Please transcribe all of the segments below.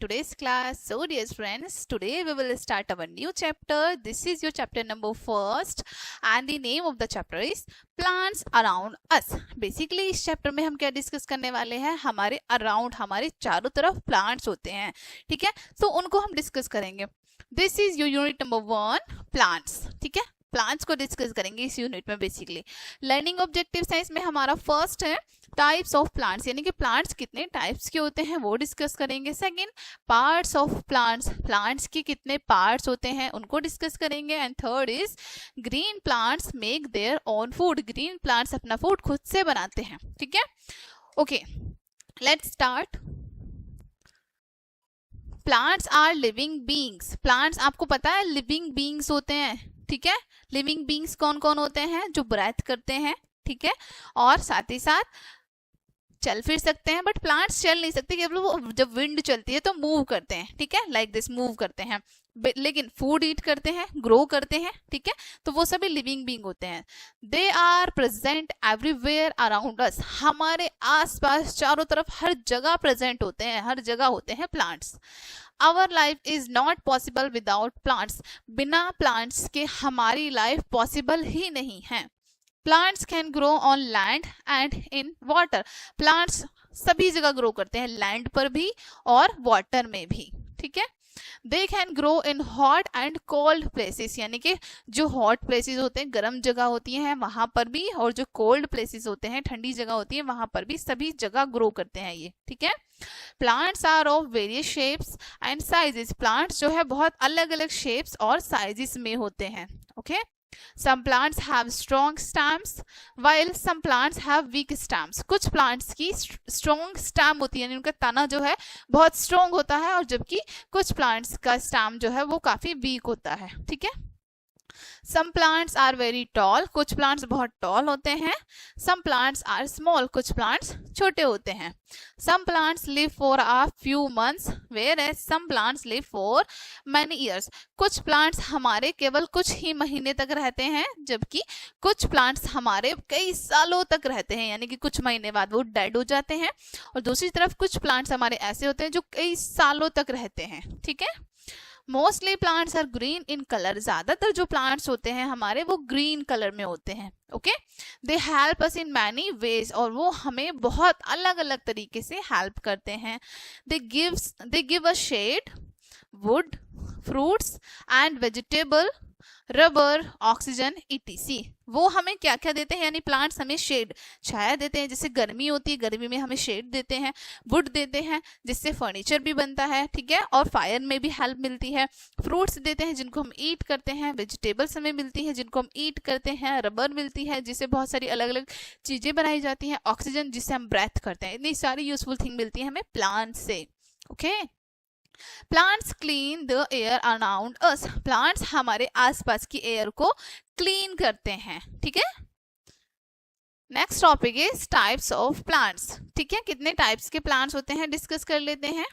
today's class. So dear friends, today we will start our new chapter. This is your chapter number 1 and the name of the chapter is plants around us. Basically इस chapter में हम क्या discuss करने वाले हैं, हमारे around, हमारे चारों तरफ प्लांट्स होते हैं, ठीक है, तो उनको हम डिस्कस करेंगे. This is your unit number 1 plants, ठीक है. प्लांट्स को डिस्कस करेंगे इस यूनिट में. बेसिकली लर्निंग ऑब्जेक्टिव साइंस में हमारा फर्स्ट है टाइप्स ऑफ प्लांट्स, यानी कि प्लांट्स कितने टाइप्स के होते हैं वो डिस्कस करेंगे. Second parts of plants, plants के कितने पार्ट्स होते हैं उनको डिस्कस करेंगे. And third is green plants make their own food, green plants अपना फूड खुद से बनाते हैं, ठीक है. Okay, let's start. Plants are living beings. Plants आपको पता है लिविंग बीइंग्स होते हैं, ठीक है. लिविंग बीइंग्स कौन कौन होते हैं? जो ब्रेथ करते हैं, ठीक है, और साथ ही साथ चल फिर सकते हैं. बट प्लांट्स चल नहीं सकते, केवल वो जब विंड चलती है तो मूव करते हैं, ठीक है, लाइक दिस मूव करते हैं. लेकिन फूड ईट करते हैं, ग्रो करते हैं, ठीक है, तो वो सभी लिविंग बीइंग होते हैं. They are present everywhere around us. हमारे आसपास चारों तरफ हर जगह प्रेजेंट होते हैं, हर जगह होते हैं plants. Our life is not possible without plants. बिना प्लांट्स के हमारी लाइफ पॉसिबल ही नहीं है. Plants can grow on land and in water. Plants सभी जगह ग्रो करते हैं, लैंड पर भी और वाटर में भी, ठीक है. They can grow in hot and cold places, यानी कि जो हॉट प्लेसेस होते हैं, गर्म जगह होती हैं वहां पर भी, और जो कोल्ड प्लेसेस होते हैं, ठंडी जगह होती है वहां पर भी, सभी जगह ग्रो करते हैं ये, ठीक है. Plants are of various shapes and sizes. Plants जो है बहुत अलग अलग शेप्स और साइजेस में होते हैं, okay. Some plants have strong stems while some plants have weak stems. कुछ plants की strong stem होती है, यानी उनका तना जो है बहुत strong होता है, और जबकि कुछ plants का stem जो है वो काफी weak होता है, ठीक है. Some plants are very tall. कुछ plants बहुत tall होते हैं. Some plants are small. कुछ plants छोटे होते हैं. Some plants live for a few months, whereas some plants live for many years. कुछ plants हमारे केवल कुछ ही महीने तक रहते हैं, जबकि कुछ plants हमारे कई सालों तक रहते हैं, यानी कि कुछ महीने बाद वो डेड हो जाते हैं. और दूसरी तरफ कुछ plants हमारे ऐसे होते हैं जो कई सालों तक रहते हैं, ठीक है. Mostly plants are green in colour. ज्यादातर जो प्लांट्स होते हैं हमारे वो ग्रीन कलर में होते हैं, okay. They help us in many ways. और वो हमें बहुत अलग अलग तरीके से हेल्प करते हैं. They give us shade, wood, fruits and vegetable, rubber, oxygen, etc. वो हमें क्या क्या देते हैं, यानी प्लांट्स हमें शेड, छाया देते हैं, जैसे गर्मी होती है, गर्मी में हमें शेड देते हैं. वुड देते हैं जिससे फर्नीचर भी बनता है, ठीक है, और फायर में भी हेल्प मिलती है. फ्रूट्स देते हैं जिनको हम ईट करते हैं. वेजिटेबल्स हमें मिलती हैं जिनको हम ईट करते हैं. रबर मिलती है जिससे बहुत सारी अलग अलग चीजें बनाई जाती हैं. ऑक्सीजन जिससे हम ब्रेथ करते हैं. इतनी सारी यूजफुल थिंग मिलती है हमें प्लांट से, okay. Plants clean the air around us. Plants हमारे आसपास की एयर को क्लीन करते हैं, ठीक है. Next topic is types of plants, ठीक है. कितने टाइप्स के प्लांट्स होते हैं डिस्कस कर लेते हैं.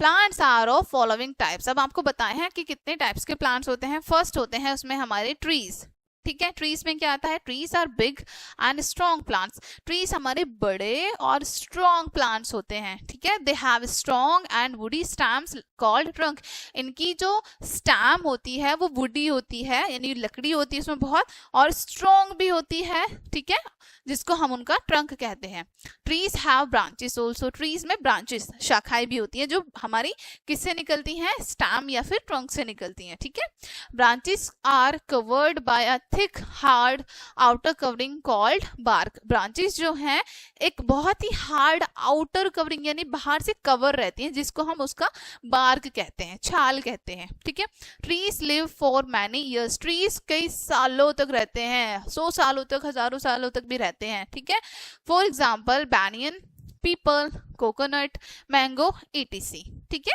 Plants are of following types. अब आपको बताए हैं कि कितने टाइप्स के प्लांट्स होते हैं. फर्स्ट होते हैं उसमें हमारे ट्रीज, ठीक है. ट्रीज में क्या आता है? Trees are big and strong plants. Trees हमारे बड़े और स्ट्रॉन्ग प्लांट्स होते हैं, ठीक है. They have strong and woody stems called trunk. इनकी जो स्टैम होती है वो वुडी होती है, यानी लकड़ी होती है उसमें बहुत, और स्ट्रॉन्ग भी होती है, ठीक है, जिसको हम उनका ट्रंक कहते हैं. Trees have branches also. Trees में ब्रांचेस, शाखाएं भी होती हैं जो हमारी किससे निकलती हैं? स्टैम या फिर ट्रंक से निकलती हैं, ठीक है. Branches are covered by a thick hard outer covering called bark. Branches जो हैं एक बहुत ही हार्ड आउटर कवरिंग, यानी बाहर से कवर रहती हैं, जिसको हम उसका बार्क कहते हैं, छाल कहते हैं, ठीक है. Trees live for many years. Trees कई सालों तक रहते हैं, 100 सालों तक, हजारों सालों तक भी रहते हैं, ठीक है. For example banyan, people, coconut, mango, etc. ठीक है.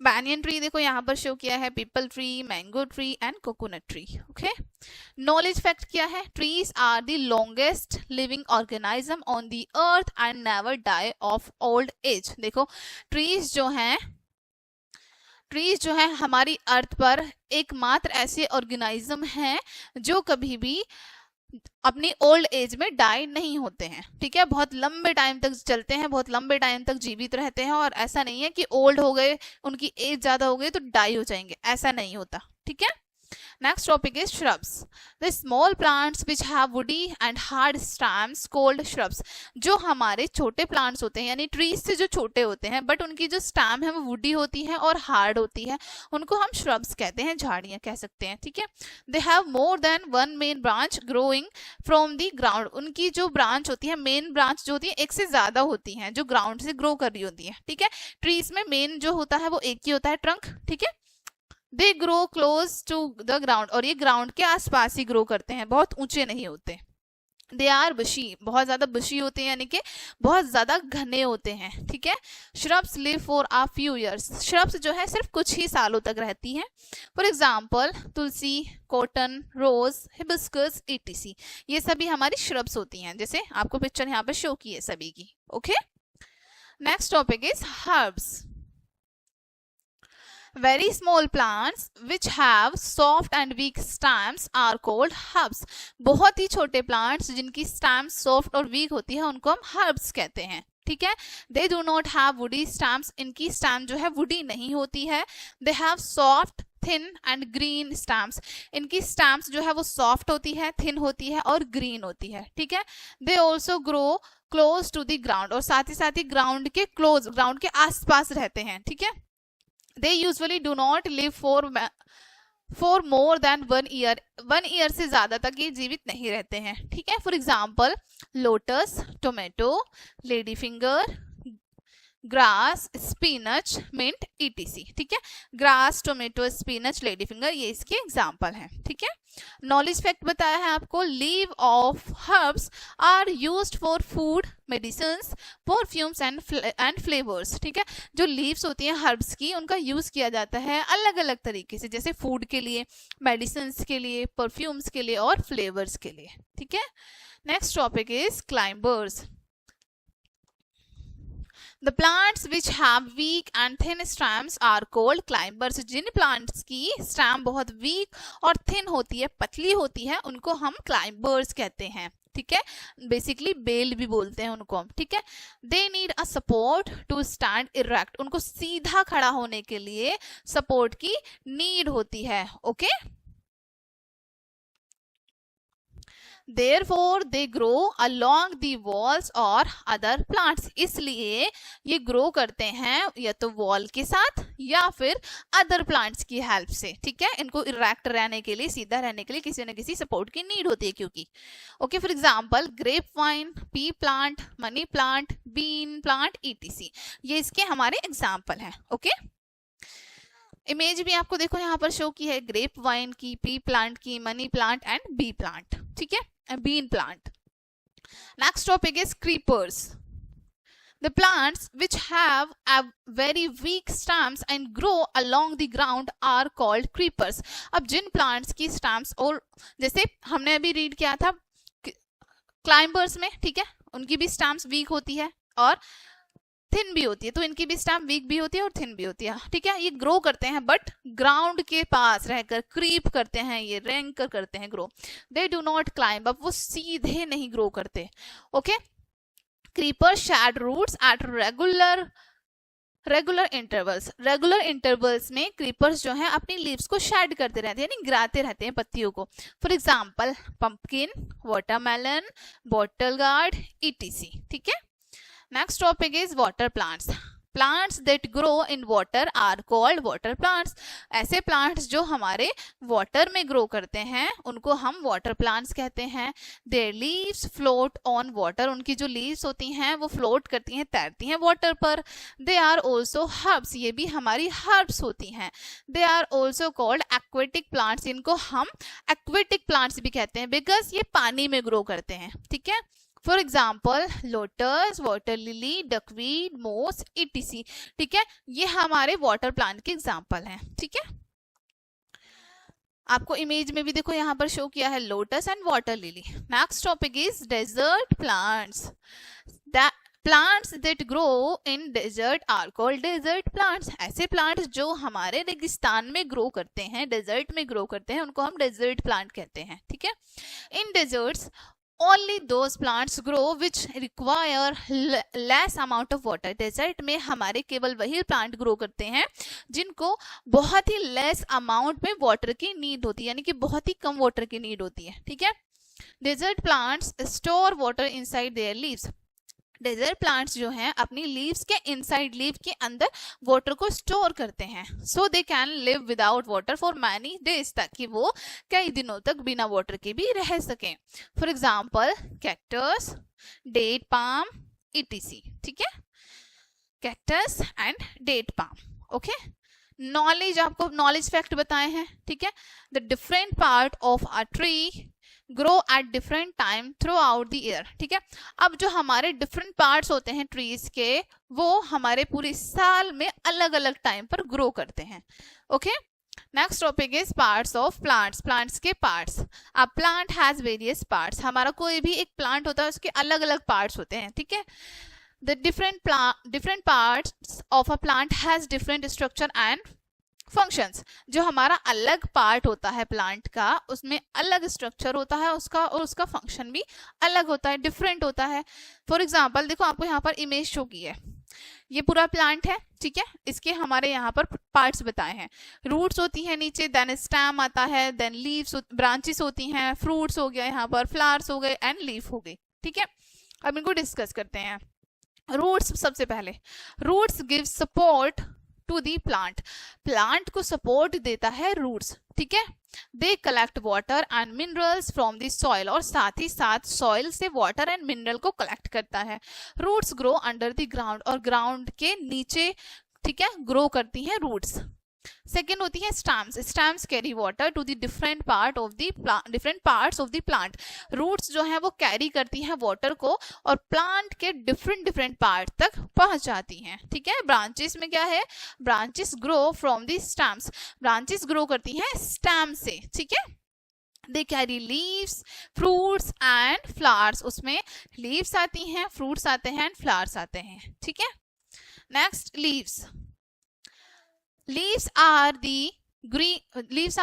बैनियन ट्री देखो यहाँ पर शो किया है, peepal tree, mango tree and coconut tree, okay. Knowledge fact क्या है? Trees are the longest living organism on the earth and never die of old age. देखो ट्रीज जो है हमारी अर्थ पर एकमात्र ऐसे ऑर्गेनिज्म हैं जो कभी भी अपनी ओल्ड एज में डाई नहीं होते हैं, ठीक है, बहुत लंबे टाइम तक चलते हैं, बहुत लंबे टाइम तक जीवित रहते हैं, और ऐसा नहीं है कि ओल्ड हो गए, उनकी एज ज्यादा हो गई तो डाई हो जाएंगे, ऐसा नहीं होता, ठीक है। Next topic is shrubs. The small plants which have woody and hard stems called shrubs. जो हमारे छोटे plants होते हैं, यानी trees से जो छोटे होते हैं, but उनकी जो stem है वो woody होती है और hard होती है, उनको हम shrubs कहते हैं, झाड़ियाँ कह सकते हैं, ठीक है। They have more than one main branch growing from the ground. उनकी जो branch होती है, main branch जो होती है, एक से ज़्यादा होती हैं, जो ground से grow कर रही होती है, ठीक है। Trees में main जो होता है वो एक ही होता है, trunk, ठीक है। They grow close to the ground, और ये ग्राउंड के आसपास ही ग्रो करते हैं, बहुत ऊंचे नहीं होते। दे आर बुशी, बहुत ज्यादा बुशी होते हैं, यानी कि बहुत ज्यादा घने होते हैं, ठीक है। Shrubs live for a few years, shrubs जो है सिर्फ कुछ ही सालों तक रहती हैं। For example tulsi, cotton, rose, hibiscus, etc, ये सभी हमारी श्रब्स होती हैं, जैसे आपको पिक्चर यहाँ पे शो की है सभी की, okay. Next topic is herbs. Very small plants which have soft and weak stems are called herbs. बहुत ही छोटे plants जिनकी stems soft और weak होती है उनको हम herbs कहते हैं, ठीक है। They do not have woody stems. इनकी stem जो है woody नहीं होती है। They have soft, thin and green stems. इनकी stems जो है वो soft होती है, thin होती है और green होती है, ठीक है। They also grow close to the ground, और साथ ही ground के close, ground के आसपास रहते हैं, ठीक है। They usually do not live for more than 1 year. 1 year से ज्यादा तक ये जीवित नहीं रहते हैं, ठीक है। For example lotus, tomato, lady finger, grass, spinach, mint, etc, ठीक है। Grass, tomato, spinach, lady finger, ये इसके एग्जाम्पल हैं, ठीक है। नॉलेज फैक्ट बताया है आपको, leave of herbs are used for food, medicines, perfumes and flavours, ठीक है। जो लीव्स होती हैं हर्ब्स की, उनका यूज किया जाता है अलग अलग तरीके से, जैसे फूड के लिए, मेडिसिन्स के लिए, परफ्यूम्स के लिए और फ्लेवर्स के लिए, ठीक है। Next topic is climbers. The plants which have weak and thin stems are called climbers. जिन plants की stem बहुत weak और thin होती है, पतली होती है, उनको हम climbers कहते हैं, ठीक है। बेसिकली बेल भी बोलते हैं उनको हम, ठीक है। They need a support to stand erect. उनको सीधा खड़ा होने के लिए support की need होती है, okay. Therefore they grow along the walls or other plants. इसलिए ये ग्रो करते हैं या तो वॉल के साथ या फिर अदर प्लांट्स की हेल्प से, ठीक है। इनको इरेक्ट रहने के लिए, सीधा रहने के लिए किसी न किसी सपोर्ट की नीड होती है, क्योंकि, okay. For example grape vine, pea plant, money plant, bean plant, etc, ये इसके हमारे एग्जाम्पल हैं, ओके। इमेज भी आपको देखो यहाँ पर शो की है, ग्रेप वाइन की, पी प्लांट की, money plant and bean plant, ठीक है, bean plant. Next topic is creepers. The plants which have a very weak stems and grow along the ground are called creepers. अब जिन plants की stems, और जैसे हमने अभी read किया था climbers में, ठीक है, उनकी भी stems weak होती है और थिन भी होती है, तो इनकी भी स्टेम वीक भी होती है और थिन भी होती है, ठीक है। ये ग्रो करते हैं बट ग्राउंड के पास रहकर, क्रीप करते हैं, ये रैंक करते हैं grow. They do not climb up, वो सीधे नहीं ग्रो करते, okay. Creeper shed roots at regular intervals. Regular intervals में क्रीपर्स जो हैं अपनी लीव्स को शेड करते रहते हैं, यानी गिराते रहते हैं पत्तियों को। For example pumpkin, watermelon, bottle gourd, etc, ठीक है। Next topic is water plants. Plants that grow in water are called water plants. ऐसे plants जो हमारे water में grow करते हैं उनको हम water plants कहते हैं। Their leaves float on water. उनकी जो leaves होती हैं वो float करती हैं, तैरती हैं water पर। They are also herbs. ये भी हमारी herbs होती हैं। They are also called aquatic plants. इनको हम aquatic plants भी कहते हैं because ये पानी में grow करते हैं, ठीक है। For example lotus, water lily, duckweed, मोस, etc, ठीक है। ये हमारे वाटर प्लांट के एग्जाम्पल हैं, ठीक है। आपको इमेज में भी देखो यहाँ पर शो किया है lotus and water lily. Next topic is desert plants. Plants that grow in desert are called desert plants. ऐसे प्लांट्स जो हमारे रेगिस्तान में ग्रो करते हैं, डेजर्ट में ग्रो करते हैं, उनको हम डेजर्ट प्लांट कहते हैं, ठीक है। इन desserts only those plants grow which require less amount of water। Desert में हमारे केवल वही प्लांट ग्रो करते हैं जिनको बहुत ही लेस अमाउंट में वाटर की नीड होती है, यानी कि बहुत ही कम वाटर की नीड होती है, ठीक है। Desert plants store water inside their leaves. Desert plants जो हैं अपनी लीव्स के इनसाइड, लीव के अंदर वाटर को स्टोर करते हैं, so they can live without water for many days, ताकि वो कई दिनों तक बिना वाटर के भी रह सकें। For example cactus, date palm, etc, ठीक है, cactus and date palm. Okay, knowledge, आपको नॉलेज फैक्ट बताए हैं, ठीक है। The different part of a tree grow at different time throughout the year, ठीक है। अब जो हमारे डिफरेंट पार्ट्स होते हैं ट्रीज के, वो हमारे पूरे साल में अलग अलग टाइम पर ग्रो करते हैं। Okay, next topic is parts of plants. Plants के parts. A plant has various parts. हमारा कोई भी एक प्लांट होता है, उसके अलग अलग पार्ट्स होते हैं, ठीक है। The different parts of a plant has different structure and functions. जो हमारा अलग पार्ट होता है प्लांट का, उसमें अलग स्ट्रक्चर होता है उसका, और उसका फंक्शन भी अलग होता है, डिफरेंट होता है। फॉर एग्जांपल देखो, आपको यहाँ पर इमेज शो की है, ये पूरा प्लांट है, ठीक है। इसके हमारे यहाँ पर पार्ट्स बताए हैं। रूट्स होती है नीचे, देन स्टेम आता है, देन लीव्स, ब्रांचेस होती हैं, फ्रूट्स हो गया यहाँ पर, फ्लावर्स हो गए एंड लीफ हो गई, ठीक है। अब इनको डिस्कस करते हैं। रूट्स, सबसे पहले roots give support to the plant. Plant को सपोर्ट देता है रूट्स, ठीक है। They collect water and minerals from the soil, और साथ ही साथ सॉइल से वाटर एंड मिनरल को कलेक्ट करता है। Roots grow under the ground, और ग्राउंड के नीचे, ठीक है, ग्रो करती हैं रूट्स। सेकेंड होती है stems. Stems carry water to the different parts of the plant. Roots जो है वो कैरी करती हैं वाटर को और प्लांट के डिफरेंट पार्ट तक पहुंचाती हैं, ठीक है। ब्रांचेस में क्या है, branches grow from the stems. Branches grow करती हैं स्टेम से, ठीक है। They carry leaves, fruits and flowers. उसमें लीव्स आती हैं, फ्रूट्स आते हैं एंड फ्लावर्स आते हैं, ठीक है। Next, leaves. Leaves are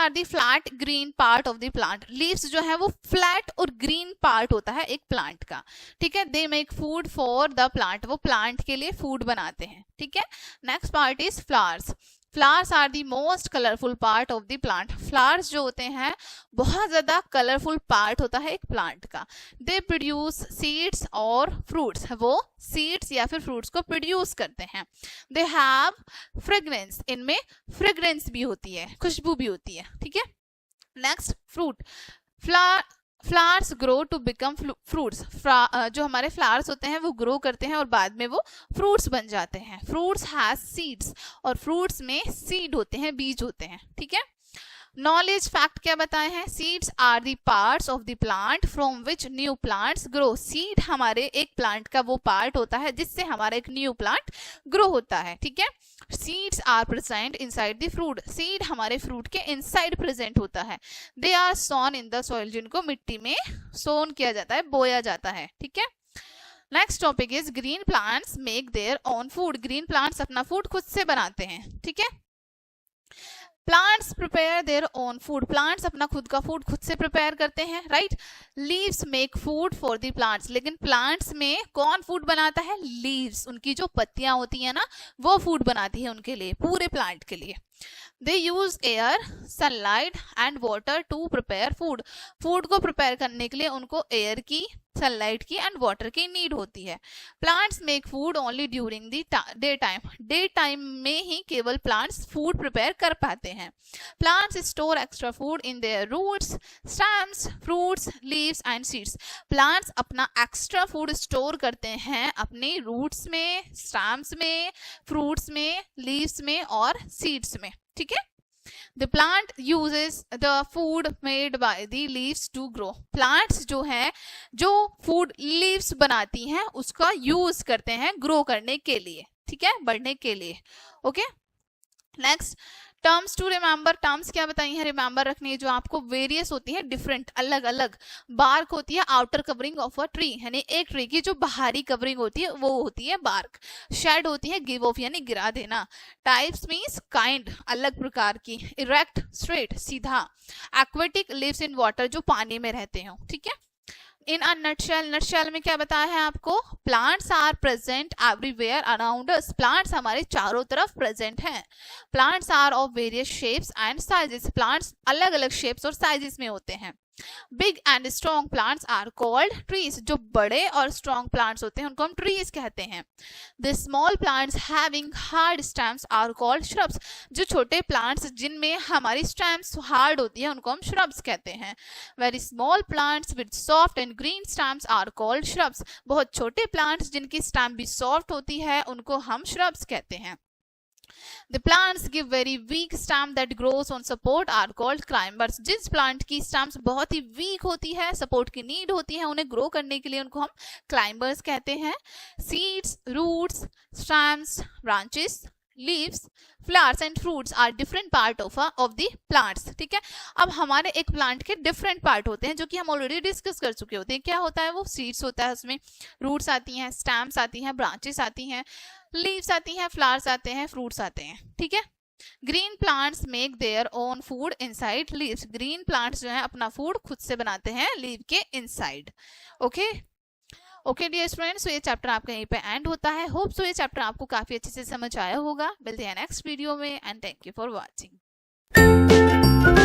the flat green part of the plant। Leaves जो है वो flat और green part होता है एक plant का, ठीक है। They make food for the plant। वो plant के लिए food बनाते हैं, ठीक है। Next part is flowers। Flowers are the most colourful part of the plant. Flowers जो होते हैं बहुत ज्यादा कलरफुल पार्ट होता है एक प्लांट का। दे प्रोड्यूस सीड्स और फ्रूट्स। वो सीड्स या फिर फ्रूट्स को प्रोड्यूस करते हैं। They have fragrance. इनमें फ्रेग्रेंस भी होती है, खुशबू भी होती है, ठीक है। Next, fruit. Flowers grow to become fruits. जो हमारे फ्लावर्स होते हैं वो ग्रो करते हैं और बाद में वो फ्रूट्स बन जाते हैं। फ्रूट्स हैज सीड्स, और फ्रूट्स में सीड होते हैं, बीज होते हैं, ठीक है। नॉलेज फैक्ट क्या बताए हैं, seeds are the parts of the plant from which new plants grow. Seed हमारे एक प्लांट का वो पार्ट होता है जिससे हमारा एक न्यू प्लांट ग्रो होता है, ठीक है। Seeds are present inside the fruit. Seed हमारे फ्रूट के इनसाइड प्रेजेंट होता है। They are sown in the soil. जिनको मिट्टी में सोन किया जाता है, बोया जाता है, ठीक है। Next topic is green plants make their own food. Green plants अपना फूड खुद से बनाते हैं, ठीक है। Plants prepare their own food. Plants अपना खुद का फूड खुद से प्रिपेयर करते हैं, right. Leaves make food for the plants. लेकिन प्लांट्स में कौन फूड बनाता है, लीव्स। उनकी जो पत्तियां होती है ना, वो फूड बनाती है उनके लिए, पूरे प्लांट के लिए। They use air, sunlight and water to prepare food. Food को प्रिपेयर करने के लिए उनको एयर की, सनलाइट की एंड वाटर की नीड होती है। Plants make food only during the day time. Day time में ही केवल प्लांट्स फूड प्रिपेयर कर पाते हैं। Plants store extra food in their roots, stems, fruits, leaves and seeds. Plants अपना एक्स्ट्रा फूड स्टोर करते हैं अपने रूट्स में, स्टेम्स में, फ्रूट्स में, लीव्स में और सीड्स में, ठीक है। The plant uses the food made by the leaves to grow। Plants जो है, जो food leaves बनाती हैं उसका यूज करते हैं ग्रो करने के लिए, ठीक है, बढ़ने के लिए, okay. Next, terms to remember, terms क्या बताई हैं रिमेंबर रखनी है जो आपको वेरियस होती है, डिफरेंट, अलग अलग। बार्क होती है outer covering of a tree, यानी एक ट्री की जो बाहरी कवरिंग होती है वो होती है बार्क। शेड होती है गिव ऑफ यानी गिरा देना। टाइप्स मींस काइंड, अलग प्रकार की। इरेक्ट स्ट्रेट सीधा। एक्वेटिक लिव्स इन वाटर जो पानी में रहते हो, ठीक है। इन अ नटशेल, नटशेल में क्या बताया है आपको, plants are present everywhere around us, plants हमारे चारों तरफ प्रेजेंट हैं। Plants are of various shapes and sizes, plants अलग अलग शेप्स और साइजेस में होते हैं। Big and strong plants are called trees, जो बड़े और स्ट्रॉन्ग प्लांट्स होते हैं उनको हम ट्रीज कहते हैं। The small plants having hard stems are called shrubs, जो छोटे प्लांट्स जिनमें हमारी स्टेम्स हार्ड होती है उनको हम श्रब्स कहते हैं। Very small plants with soft and green stems are called shrubs, बहुत छोटे प्लांट्स जिनकी स्टेम भी सॉफ्ट होती है उनको हम श्रब्स कहते हैं। The plants give very weak stem that grows on support are called climbers, जिस प्लांट की स्टेम्स बहुत ही वीक होती है, सपोर्ट की नीड होती है उन्हें ग्रो करने के लिए, उनको हम क्लाइंबर्स कहते हैं। Seeds, roots, stems, branches, leaves, flowers and fruits are different part of the plants, ठीक है। अब हमारे एक प्लांट के डिफरेंट पार्ट होते हैं जो कि हम ऑलरेडी डिस्कस कर चुके होते हैं। क्या होता है वो, सीड्स होता है, उसमें रूट्स आती हैं, स्टेम्स आती हैं, ब्रांचेस आती हैं, लीव्स आती हैं, फ्लावर्स आते हैं, फ्रूट्स आते हैं, ठीक है। Green plants make their own food inside leaves, green plants जो है अपना फूड खुद से बनाते हैं लीव के inside. Okay okay dear students, तो ये चैप्टर आपका यहीं पे एंड होता है। होप सो ये चैप्टर आपको काफी अच्छे से समझ आया होगा। मिलते हैं नेक्स्ट वीडियो में and thank you for watching.